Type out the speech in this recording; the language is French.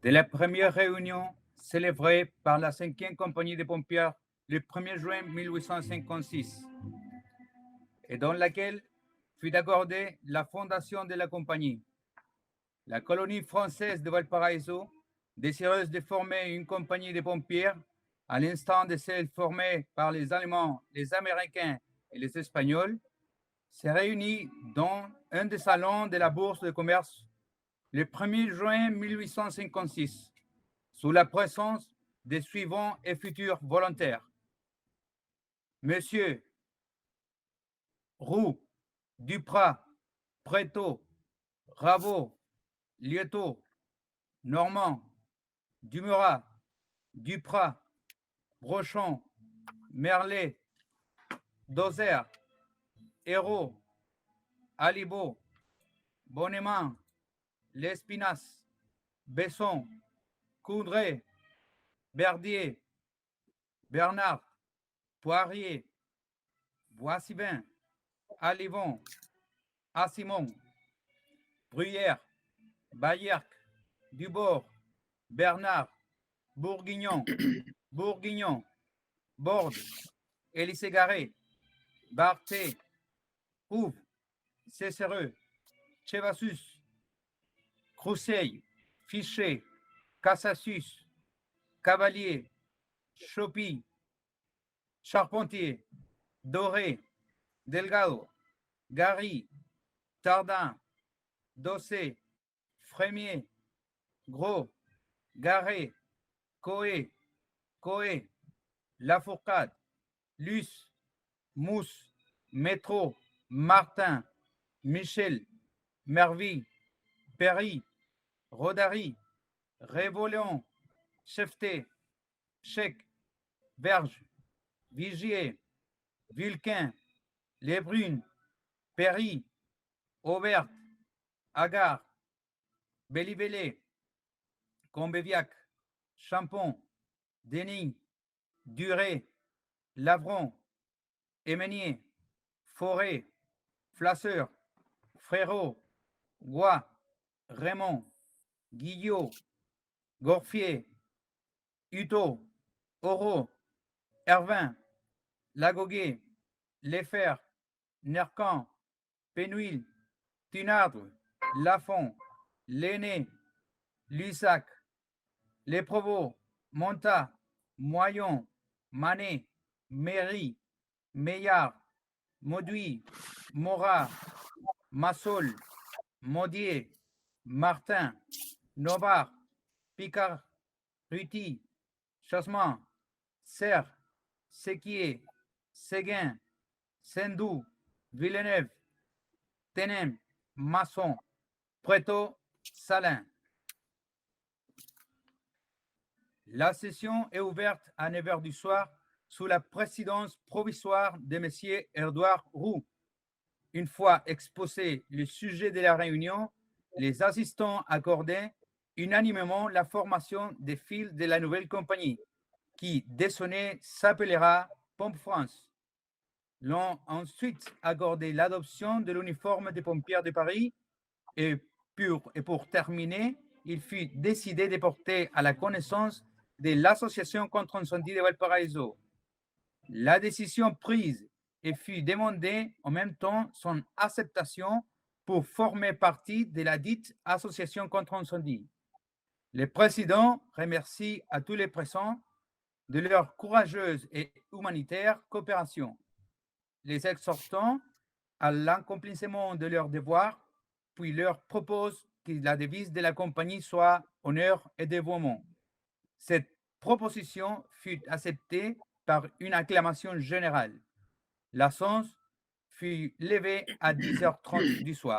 de la première réunion célébrée par la 5e compagnie de pompiers le 1er juin 1856 et dans laquelle fut accordée la fondation de la compagnie. La colonie française de Valparaiso, désireuse de former une compagnie de pompiers, à l'instar de celle formée par les Allemands, les Américains et les Espagnols, s'est réunie dans un des salons de la Bourse de commerce le 1er juin 1856, sous la présence des suivants et futurs volontaires. Monsieur Roux, Duprat, Prétot, Raveau, Lieutot, Normand, Dumurat, Duprat, Brochon, Merlet, Dozer, Hérault, Alibaud, Bonnement, Lespinasse, Besson, Coudray, Berdier, Bernard, Poirier, Boissivin, Alivon, Assimon, Bruyère, Bayerc, Dubord, Bernard, Bourguignon, Bourguignon, Borde, Élisée-Garé, Barthé, Rouve, Cécéreux, Chevassus, Crousseil, Fichet, Cassassus, Cavalier, Chopy, Charpentier, Doré, Delgado, Gary, Tardin, Dossé, Frémier, Gros, Garé, Coé, Coé, Lafourcade, Luce, Mousse, Métro, Martin, Michel, Merville, Perry, Rodari, Révoléon, Chefté, Chec, Verge, Vigier, Vilquin, Les Brunes, Perry, Aubert, Agar, Bellivellé, Combéviac, Champon, Denis, Duré, Lavron, Émenier, Forêt, Flasseur, Frérot, Gois, Raymond, Guillot, Gorfier, Hutto, Oro, Hervin, Lagoguet, Léfer, Nercan, Pénuil, Tunardre, Lafont, Lenné, Lussac, Les Provost, Monta, Moyon, Manet, Méry, Meillard, Mauduit, Morat, Massol, Maudier, Martin, Novard, Picard, Ruty, Chassement, Serre, Séquier, Séguin, Sendou, Villeneuve, Tenem, Masson, Prétot, Salin. La session est ouverte à 9 h du soir sous la présidence provisoire de M. Édouard Roux. Une fois exposé le sujet de la réunion, les assistants accordaient unanimement la formation des fils de la nouvelle compagnie, qui, dès son nom, s'appellera Pompe France. L'ont ensuite accordé l'adoption de l'uniforme des pompiers de Paris et pour terminer, il fut décidé de porter à la connaissance de l'Association contre l'incendie de Valparaiso la décision prise et fut demandée en même temps son acceptation pour former partie de la dite Association contre l'incendie. Le président remercie à tous les présents de leur courageuse et humanitaire coopération, les exhortant à l'accomplissement de leurs devoirs, puis leur propose que la devise de la compagnie soit honneur et dévouement. Cette proposition fut acceptée par une acclamation générale. La séance fut levée à 10 h 30 du soir.